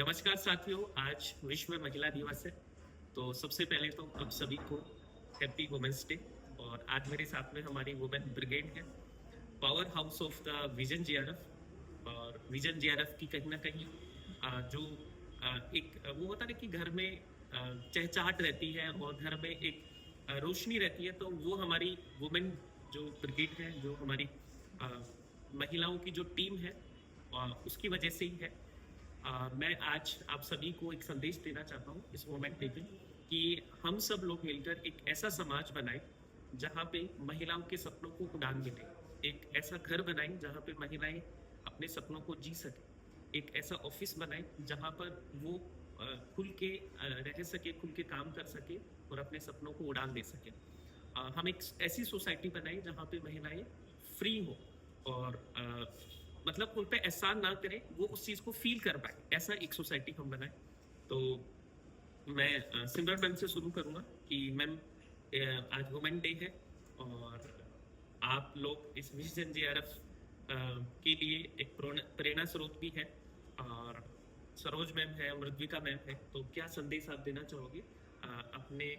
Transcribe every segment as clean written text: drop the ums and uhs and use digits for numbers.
नमस्कार साथियों, आज विश्व महिला दिवस है। तो सबसे पहले तो आप सभी को हैप्पी वुमेन्स डे। और आज मेरे साथ में हमारी वुमेन ब्रिगेड है, power house of the vision GRF. और विजन जीआरएफ की कहीं ना कहीं जो एक वो होता है ना कि घर में चहचहाट रहती है और घर में एक रोशनी रहती है, तो वो हमारी वुमेन जो ब्रिगेड है, जो हमारी अ, महिलाओं की जो टीम है, उसकी वजह से ही है। मैं आज आप सभी को एक संदेश देना चाहता हूँ इस मोमेंट पे कि हम सब लोग मिलकर एक ऐसा समाज बनाएं जहाँ पे महिलाओं के सपनों को उड़ान मिले। एक ऐसा घर बनाएं जहाँ पे महिलाएं अपने सपनों को जी सके। एक ऐसा ऑफिस बनाएं जहाँ पर वो खुल के रह सके, खुल के काम कर सके और अपने सपनों को उड़ान दे सके। हम एक ऐसी सोसाइटी बनाएं जहाँ पे महिलाएं फ्री हो और मतलब उन पे एहसान ना करें, वो उस चीज को फील कर पाए, ऐसा एक सोसाइटी हम बनाए। तो मैं सिमरन मैम से शुरू करूंगा कि मैम आज वुमेन डे है और आप लोग इस विजन जेआरएफ के लिए एक प्रेरणा स्रोत भी है। और सरोज मैम है, मृद्विका मैम है, तो क्या संदेश आप देना चाहोगे अपने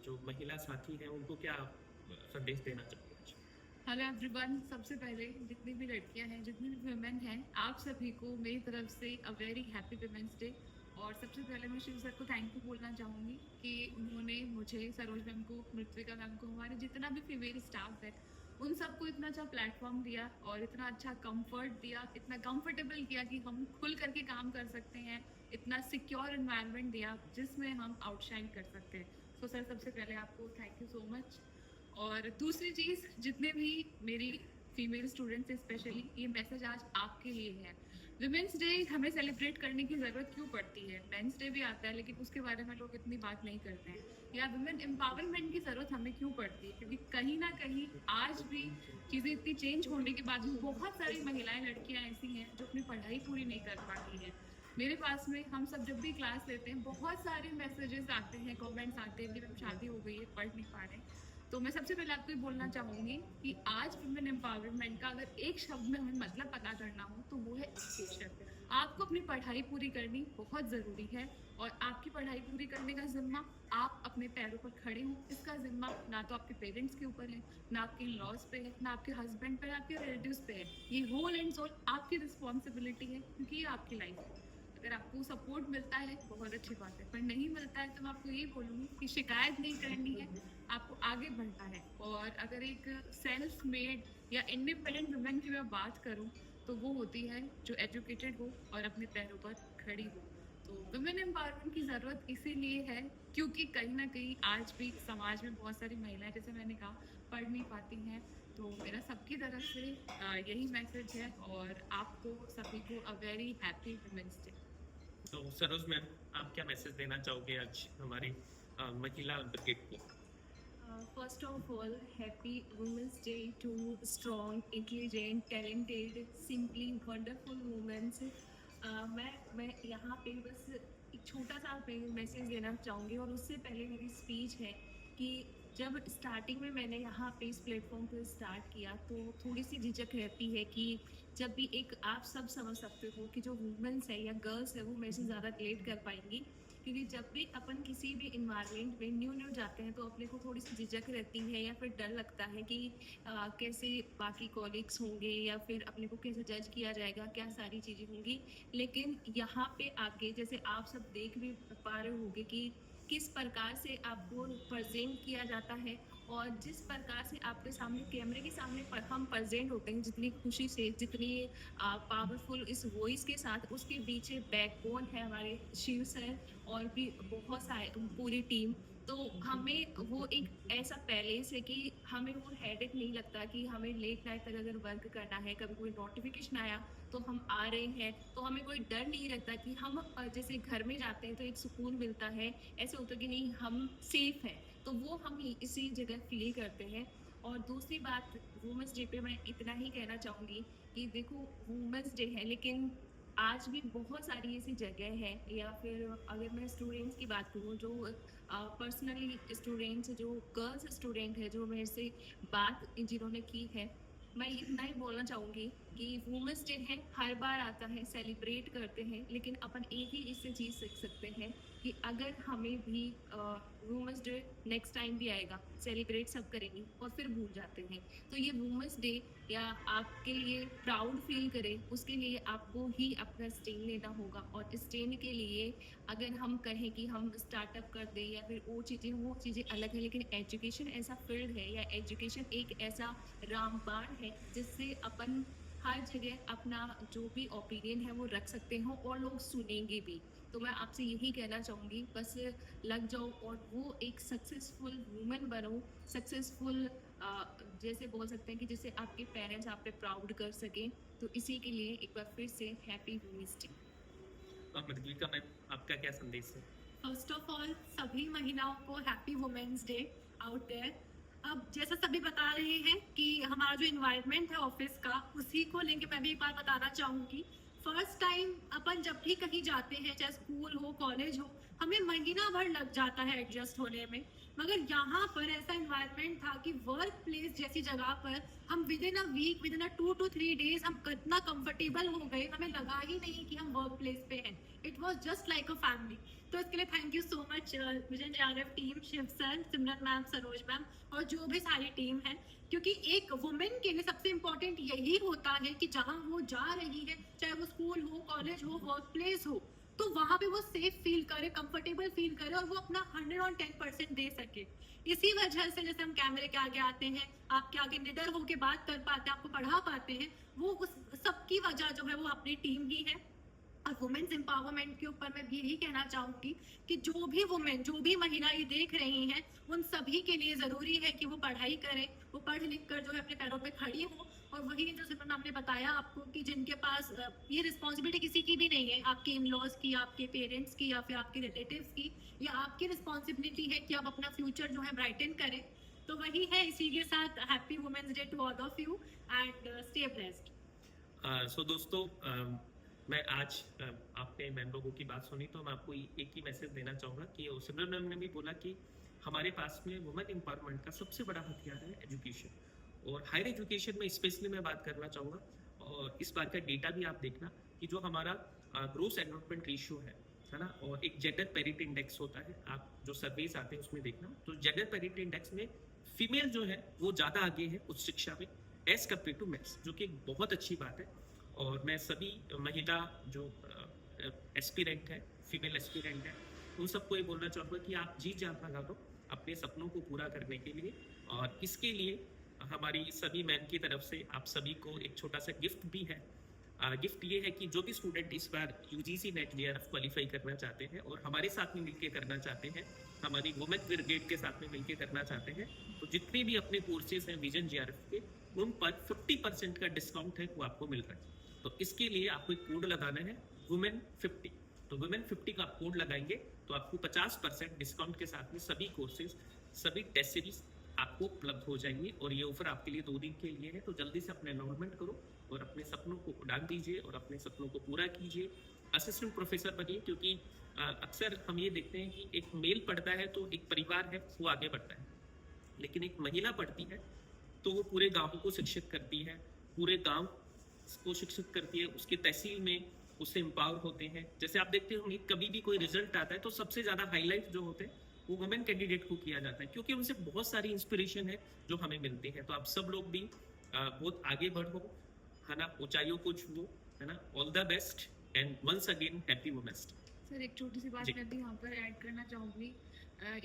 जो महिला साथी हैं उनको, क्या संदेश देना चाहोगे? Hello everyone. सबसे पहले जितनी भी लड़कियां हैं, जितनी भी वुमेन हैं, आप सभी को मेरी तरफ से a very happy women's day. और सबसे पहले मैं शिव सर को थैंक यू बोलना चाहूँगी कि उन्होंने मुझे, सरोज मैम को, मृत्विका मैम को, हमारे जितना भी फीमेल स्टाफ है, उन सबको इतना अच्छा प्लेटफॉर्म दिया और इतना अच्छा कंफर्ट दिया, इतना कंफर्टेबल किया कि हम खुल करके काम कर सकते हैं, इतना सिक्योर एनवायरनमेंट दिया जिसमें हम आउटशाइन कर सकते हैं। सो सर, सबसे पहले आपको थैंक यू सो मच। और दूसरी चीज़, जितने भी मेरी फीमेल स्टूडेंट्स स्पेशली, ये मैसेज आज आपके लिए है। वुमेंस डे हमें सेलिब्रेट करने की ज़रूरत क्यों पड़ती है? मेंस डे भी आता है लेकिन उसके बारे में लोग इतनी बात नहीं करते हैं। या वुमेन एम्पावरमेंट की ज़रूरत हमें क्यों पड़ती है? क्योंकि कहीं ना कहीं आज भी चीज़ें इतनी चेंज होने के बाद भी बहुत सारी महिलाएं, लड़कियां ऐसी हैं जो अपनी पढ़ाई पूरी नहीं कर पाती हैं। मेरे पास में, हम सब जब भी क्लास लेते हैं, बहुत सारे मैसेजेस आते हैं, कमेंट्स आते हैं कि मैम शादी हो गई है, पढ़ नहीं पा रहे। तो मैं सबसे पहले आपको ये बोलना चाहूँगी कि आज वुमेन एम्पावरमेंट का अगर एक शब्द में हमें मतलब पता करना हो तो वो है एजुकेशन। आपको अपनी पढ़ाई पूरी करनी बहुत ज़रूरी है और आपकी पढ़ाई पूरी करने का जिम्मा, आप अपने पैरों पर खड़े हों, इसका जिम्मा ना तो आपके पेरेंट्स के ऊपर है, ना आपके लॉज पे है, ना आपके हस्बैंड पे है, आपके रिलेटिव्स पे है। ये होल एंड सोल आपकी रिस्पॉन्सिबिलिटी है क्योंकि ये आपकी लाइफ है। अगर आपको सपोर्ट मिलता है बहुत अच्छी बात है, पर नहीं मिलता है तो मैं आपको यही बोलूँगी कि शिकायत नहीं करनी है, आपको आगे बढ़ना है। और अगर एक सेल्फ मेड या इंडिपेंडेंट वुमेन की मैं बात करूँ तो वो होती है जो एजुकेटेड हो और अपने पैरों पर खड़ी हो। तो वुमेन एम्पावरमेंट की ज़रूरत इसीलिए है क्योंकि कहीं ना कहीं आज भी समाज में बहुत सारी महिलाएं, जैसे मैंने कहा, पढ़ नहीं पाती हैं। तो मेरा सबकी तरफ से यही मैसेज है और आपको सभी को a very happy women's day. तो सरोज मैम, आप क्या मैसेज देना चाहोगे आज हमारी महिला ब्रिगेड को? First of all, happy Women's Day to strong, intelligent, talented, simply wonderful women. मैं यहाँ पे बस एक छोटा सा मैसेज देना चाहूँगी और उससे पहले मेरी स्पीच है कि जब स्टार्टिंग में मैंने यहाँ पे इस प्लेटफॉर्म पर स्टार्ट किया तो थोड़ी सी झिझक रहती है कि जब भी एक, आप सब समझ सकते हो कि जो वुमेन्स है या गर्ल्स है वो मेरे से ज़्यादा रिलेट कर पाएंगी, क्योंकि जब भी अपन किसी भी इन्वायरमेंट में न्यू जाते हैं तो अपने को थोड़ी सी झिझक रहती है या फिर डर लगता है कि कैसे बाकी कॉलीग्स होंगे या फिर अपने को कैसे जज किया जाएगा, क्या सारी चीज़ें होंगी। लेकिन यहाँ पे आके जैसे आप सब देख भी पा रहे होंगे कि किस प्रकार से आपको प्रेजेंट किया जाता है और जिस प्रकार से आपके सामने, कैमरे के सामने पर हम प्रेजेंट होते हैं, जितनी खुशी से, जितनी पावरफुल इस वॉइस के साथ, उसके पीछे बैकबोन है हमारे शिव सर और भी बहुत सारे, पूरी टीम। तो हमें वो एक ऐसा पैलेस है कि हमें वो हेडेक नहीं लगता कि हमें लेट नाइट तक अगर वर्क करना है, कभी कोई नोटिफिकेशन आया तो हम आ रहे हैं, तो हमें कोई डर नहीं लगता कि हम जैसे घर में जाते हैं तो एक सुकून मिलता है, ऐसे होता है कि नहीं हम सेफ हैं, तो वो हम इसी जगह फील करते हैं। और दूसरी बात, वुमेंस डे पे मैं इतना ही कहना चाहूँगी कि देखो, वुमेंस डे है लेकिन आज भी बहुत सारी ऐसी जगह है, या फिर अगर मैं स्टूडेंट्स की बात करूँ जो पर्सनली स्टूडेंट्स, जो गर्ल्स स्टूडेंट है जो मेरे से बात जिन्होंने की है, मैं इतना ही बोलना चाहूँगी कि वुमेंस डे है, हर बार आता है, सेलिब्रेट करते हैं, लेकिन अपन एक ही इससे चीज़ सीख सकते हैं कि अगर हमें भी वुमेंस डे नेक्स्ट टाइम भी आएगा, सेलिब्रेट सब करेंगे और फिर भूल जाते हैं। तो ये वुमेंस डे या आपके लिए प्राउड फील करे, उसके लिए आपको ही अपना स्टैंड लेना होगा। और स्टैंड के लिए अगर हम कहें कि हम स्टार्टअप कर दें या फिर वो चीज़ें अलग है, लेकिन एजुकेशन ऐसा फील्ड है या एजुकेशन एक ऐसा रामबाण है जिससे अपन हर जगह अपना जो भी ओपिनियन है वो रख सकते हो और लोग सुनेंगे भी। तो मैं आपसे यही कहना चाहूँगी, बस लग जाओ और वो एक सक्सेसफुल वुमेन बनो, सक्सेसफुल जैसे बोल सकते हैं कि जिससे आपके पेरेंट्स आप पे प्राउड कर सकें। तो इसी के लिए एक बार फिर से happy women's day. Madhulika ma'am, आपका क्या संदेश है? फर्स्ट ऑफ ऑल सभी महिलाओं को happy women's day out there. अब जैसा सभी बता रहे हैं कि हमारा जो इन्वायरमेंट है ऑफिस का, उसी को लेके मैं भी एक बार बताना चाहूँगी। फर्स्ट टाइम अपन जब भी कहीं जाते हैं, चाहे स्कूल हो कॉलेज हो, हमें महीना भर लग जाता है एडजस्ट होने में। मगर यहाँ पर ऐसा इन्वायरमेंट था कि वर्क प्लेस जैसी जगह पर हम within a week, within a 2 to 3 days हम कितना कंफर्टेबल हो गए, हमें लगा ही नहीं कि हम वर्क प्लेस पे हैं। It was just like a family. तो इसके लिए thank you so much vision JRF team, Shiv sir, Simran ma'am, Saroj ma'am और जो भी सारी टीम है। क्योंकि एक वुमेन के लिए सबसे इम्पोर्टेंट यही होता है कि जहाँ वो जा रही है, चाहे वो स्कूल हो, कॉलेज हो, वर्क प्लेस हो, तो वहाँ पे वो सेफ फील करे, कंफर्टेबल फील करे और वो अपना 110% दे सके। इसी वजह से जैसे हम कैमरे के आगे आते हैं, आपके आगे निडर होके बात कर पाते हैं, आपको पढ़ा पाते हैं, वो उस सबकी वजह जो है वो अपनी टीम ही है। और वुमेन्स एम्पावरमेंट के ऊपर मैं भी यही कहना चाहूँगी कि जो भी वुमेन, जो भी महिला ये देख रही हैं, उन सभी के लिए ज़रूरी है कि वो पढ़ाई करें, वो पढ़ लिख कर जो है अपने पैरों पे खड़ी हो। और वही जो सिमरन आपने बताया आपको कि जिनके पास ये रिस्पॉन्सिबिलिटी किसी की भी नहीं है, आपके इन लॉज की, आपके पेरेंट्स की या फिर आपके रिलेटिव्स की, या आपकी रिस्पॉन्सिबिलिटी है कि आप अपना फ्यूचर जो है ब्राइटन करें। तो वही है, इसी के साथ happy women's day to all of you and stay blessed. So दोस्तों, मैं आज आपने मैम लोगों की बात सुनी तो मैं आपको एक ही मैसेज देना चाहूँगा कि सिमरन मैम ने भी बोला कि हमारे पास में वुमेन एम्पावरमेंट का सबसे बड़ा हथियार है एजुकेशन। और हायर एजुकेशन में स्पेशली मैं बात करना चाहूँगा, और इस बात का डेटा भी आप देखना कि जो हमारा ग्रोस एनरोलमेंट रेशियो है ना, और एक जेंडर पेरिटी इंडेक्स होता है, आप जो सर्वेस आते हैं उसमें देखना, तो जेंडर पेरिटी इंडेक्स में फीमेल जो है वो ज़्यादा आगे है उच्च शिक्षा में एज कम्पेयर टू मेल्स, जो कि एक बहुत अच्छी बात है। और मैं सभी महिला जो एस्पिरेंट है, फीमेल एस्पिरेंट है, उन सबको ये बोलना चाहूँगा कि आप जी जान लगा दो अपने सपनों को पूरा करने के लिए। और इसके लिए हमारी सभी मैम की तरफ से आप सभी को एक छोटा सा गिफ्ट भी है। गिफ्ट ये है कि जो भी स्टूडेंट इस बार UGC नेट JRF क्वालिफाई करना चाहते हैं और हमारे साथ में मिलकर करना चाहते हैं, हमारी वुमेन ब्रिगेड के साथ में मिलकर करना चाहते हैं, तो जितने भी अपने कोर्सेज हैं विजन JRF के, उन पर 50% का डिस्काउंट है वो आपको मिल रहा है। तो इसके लिए आपको एक कोड लगाना है Women50। तो Women50 का आप कोड लगाएंगे तो आपको 50% डिस्काउंट के साथ में सभी कोर्सेज, सभी टेस्ट सीरीज आपको उपलब्ध हो जाएंगी। और ये ऑफर आपके लिए 2 दिन के लिए है, तो जल्दी से अपना एनरोलमेंट करो और अपने सपनों को उड़ान दीजिए और अपने सपनों को पूरा कीजिए। असिस्टेंट प्रोफेसर बनिए, क्योंकि अक्सर हम ये देखते हैं कि एक मेल पढ़ता है तो एक परिवार है वो आगे बढ़ता है, लेकिन एक महिला पढ़ती है तो वो पूरे गाँव को शिक्षित करती है, पूरे गाँव को शिक्षित करती है, उसके तहसील में उससे एम्पावर होते हैं। जैसे आप देखते होंगे कभी भी कोई रिजल्ट आता है तो सबसे ज़्यादा हाईलाइट जो होते हैं वो वुमेन कैंडिडेट को किया जाता है, क्योंकि उनसे बहुत सारी इंस्पिरेशन है जो हमें मिलती है। तो आप सब लोग भी बहुत आगे बढ़ो, है ना, ऊंचाइयों को छुओ, है ना। All the best and once again happy women's day. Sir एक छोटी सी बात मैं भी यहाँ पर ऐड करना चाहूँगी।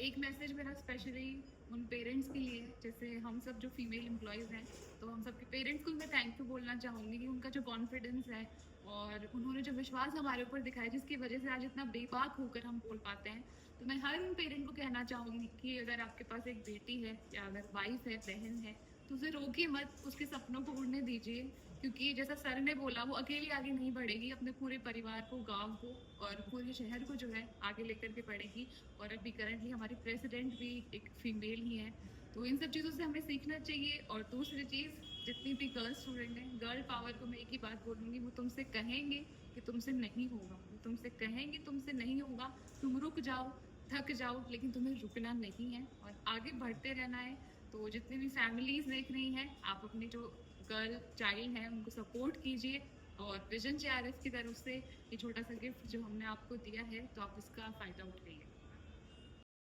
एक मैसेज मेरा स्पेशली उन पेरेंट्स के लिए, जैसे हम सब जो फीमेल एम्प्लॉयज़ हैं, तो हम सब के पेरेंट्स को मैं थैंक यू बोलना चाहूँगी कि उनका जो कॉन्फिडेंस है और उन्होंने जो विश्वास हमारे ऊपर दिखाया, जिसकी वजह से आज इतना बेबाक होकर हम बोल पाते हैं। तो मैं हर उन पेरेंट को कहना चाहूँगी कि अगर आपके पास एक बेटी है या अगर वाइफ है, बहन है, तो उसे रोकिए मत, उसके सपनों को उड़ने दीजिए। क्योंकि जैसा सर ने बोला, वो अकेली आगे नहीं बढ़ेगी, अपने पूरे परिवार को, गांव को और पूरे शहर को जो है आगे लेकर के बढ़ेगी। और अभी करंटली हमारी प्रेसिडेंट भी एक फीमेल ही है। तो इन सब चीज़ों से हमें सीखना चाहिए। और दूसरी चीज़, जितनी भी गर्ल स्टूडेंट हैं, गर्ल पावर को मैं एक ही बात बोलूँगी, वो तुमसे कहेंगे कि तुमसे नहीं होगा, वो तुमसे कहेंगे तुमसे नहीं होगा, तुम रुक जाओ, थक जाओ, लेकिन तुम्हें रुकना नहीं है और आगे बढ़ते रहना है। तो जितनी भी फैमिलीज देख रही हैं, आप अपने जो गर्ल चाइल्ड हैं उनको सपोर्ट कीजिए, और विजन JRF की तरफ से ये छोटा सा गिफ्ट जो हमने आपको दिया है तो आप इसका फ़ायदा उठाइए।